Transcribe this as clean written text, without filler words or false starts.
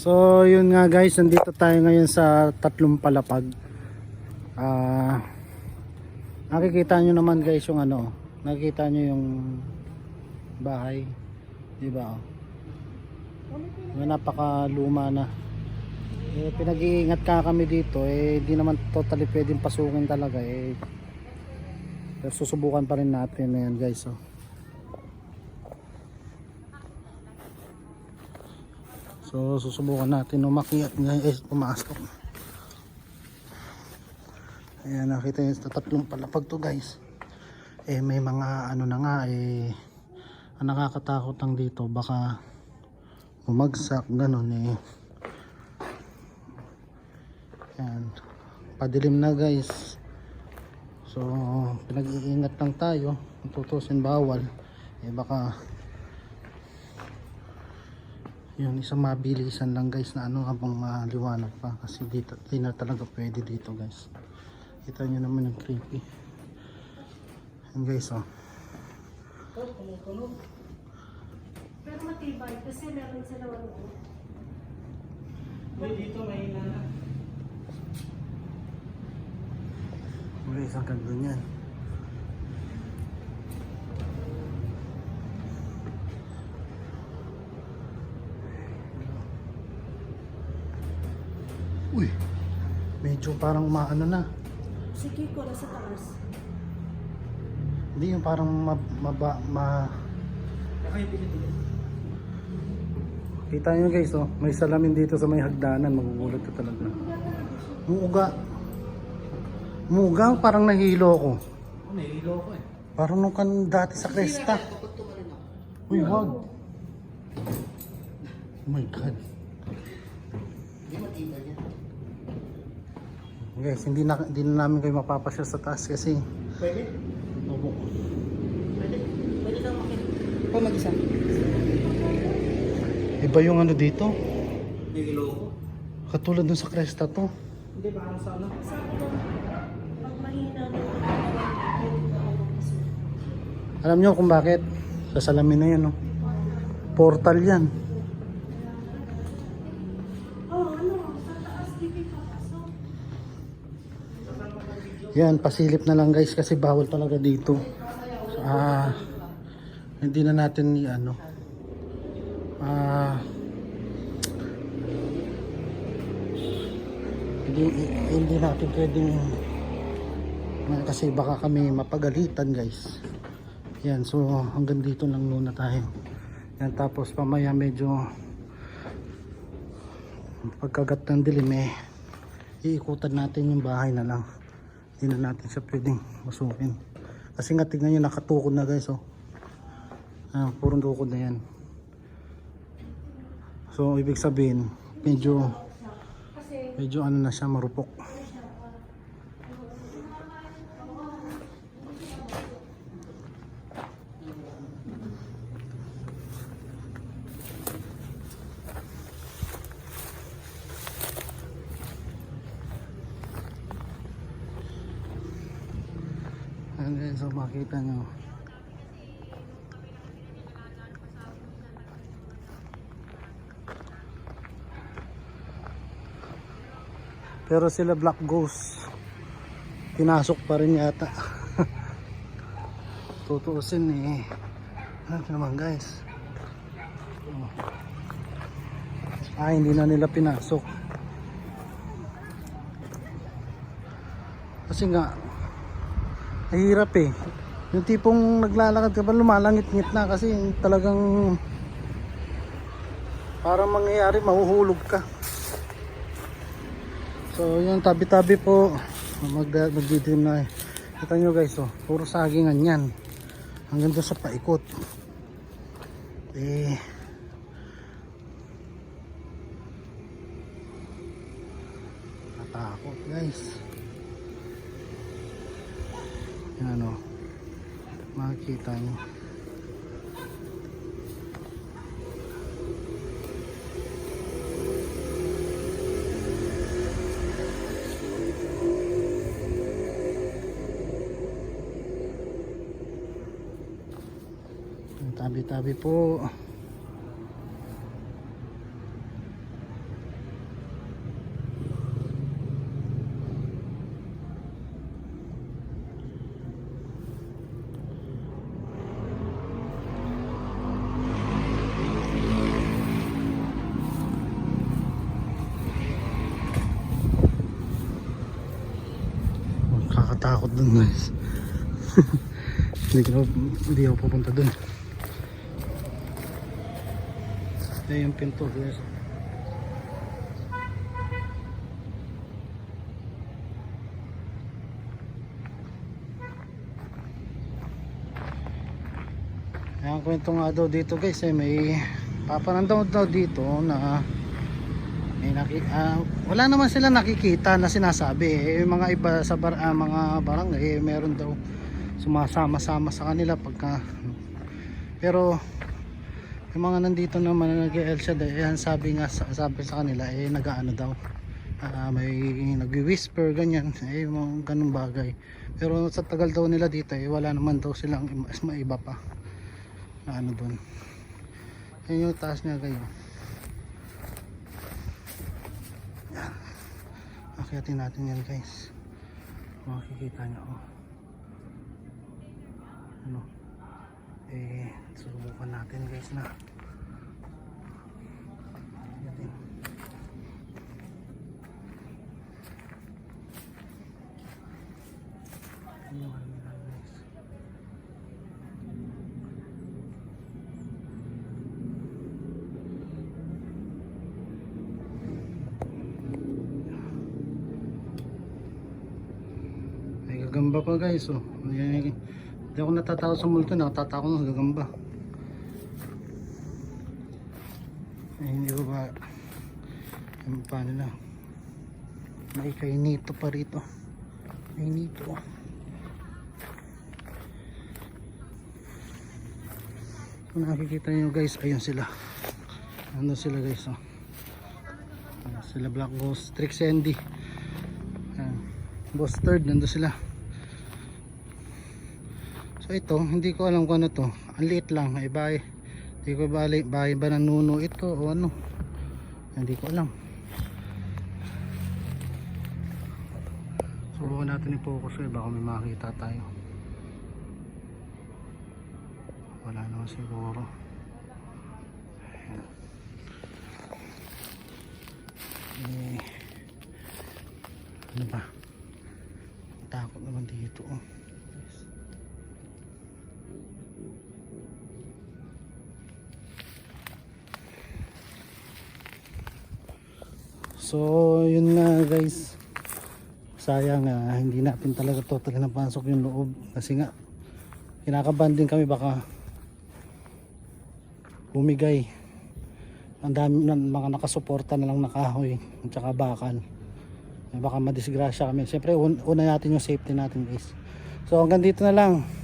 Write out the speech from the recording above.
So yun nga guys, nandito tayo ngayon sa Tatlong Palapag. Nakikita nyo naman guys yung ano, nakikita nyo yung bahay, di ba? Napakaluma na. Pinag-iingat ka kami dito, di naman totally pwedeng pasukin talaga pero susubukan pa rin natin. Ayan guys, oh. So susubukan natin umakyat guys, pumasok. Ayan, nakita nyo sa Tatlong Palapag to guys. May mga ano na nga ang nakakatakot lang dito, baka bumagsak ganun Ayan, padilim na guys. So pinag-iingat lang tayo, tutusin bawal, baka yun, isang mabilisan lang guys na ano habang maliwanag pa, kasi dito di na talaga pwede dito guys. Kita nyo naman yung creepy. Yan guys, oh. Pero matibay kasi meron sila ano. Dito may nana. May isang kagdan yan. Uy, medyo parang maano na. Si Kiko nasa taas. Hindi yung parang Kita nyo guys, oh, may salamin dito sa may hagdanan, magugulat ka talaga. Muga, parang nahilo ko. Nahilo ko Parang nung dati sa Cresta. Uy, wag. Oh my God. Guys, hindi na namin kayo mapapasya sa taas kasi Pwede? opo. Pwede lang makita. Mag-isa? Iba yung ano dito. Nahilo ko. Katulad dun sa Cresta to. Hindi ba ano sa ano? Sa ano, pag mahina na Alam nyo kung bakit? Sa salamin na yan, no? Portal yan. sa taas dito papasok. Yan, pasilip na lang guys kasi bawal talaga dito. Hindi na natin hindi natin pwedeng kasi baka kami mapagalitan guys. Yan, so hanggang dito lang muna tayo. Yan, tapos pamaya medyo pagkagat ng dilim iikutan natin yung bahay na lang. Hindi na natin siya pwedeng masukin kasi nga tignan nyo, nakatukod na guys, oh. Purong tukod na yan. So ibig sabihin medyo ano na siya, marupok. Ayan guys, so makita nyo. Pero sila Black Ghost pinasok pa rin yata. Tutuusin ano naman guys, hindi na nila pinasok kasi nga mahirap yung tipong naglalakad ka pa lumalangit-ngit na kasi talagang parang mangyayari mahuhulog ka. So yung tabi-tabi po magdidim na kita nyo guys, oh, puro sagingan yan hanggang doon sa paikot. Natakot guys. Yan, oh, makikita nyo. Tabi-tabi po. nakakatakot dun guys. Hindi ako pupunta dun. Ito yung pinto guys. Ang kwento nga daw dito guys may papanandam daw dito na may wala naman sila nakikita na sinasabi yung mga iba sa mga barangay meron daw sumasama-sama sa kanila pagka pero yung mga nandito naman na nag-ELSA yan sabi sa kanila nag-aano daw may nagwi-whisper ganyan mga ganung bagay pero sa tagal daw nila dito wala naman daw silang maiba pa na ano doon. Yan yung taas niya kayo. Yan. Akyatin natin yan guys. Makikita nyo. Oh. Ano? Subukan natin guys na. Akyatin. Ano guys? Gagamba pa guys oh. Hindi ako natatakot sa multo, natatakot sa gagamba. Hindi ko ba yung paano na may kainito pa rito. Kainito. Kung nakikita nyo guys, ayun sila. Ano sila guys oh. Sila Black Ghost, Trick Sandy. Boss third, nandun sila. So ito, hindi ko alam kung ano to. Ang liit lang, bahay. Hindi ko bahay ba ng nuno ito o ano. Hindi ko alam. Subukan natin i-focus baka may makita tayo. Wala naman siguro. Ano ba? Takot naman dito oh. So yun nga guys, sayang hindi natin talaga totally napasok yung loob kasi nga kinakabahan din kami baka bumigay ang dami ng mga nakasuporta na lang na kahoy at saka bakal, baka madisgrasya kami. Siyempre una natin yung safety natin guys. So hanggang dito na lang.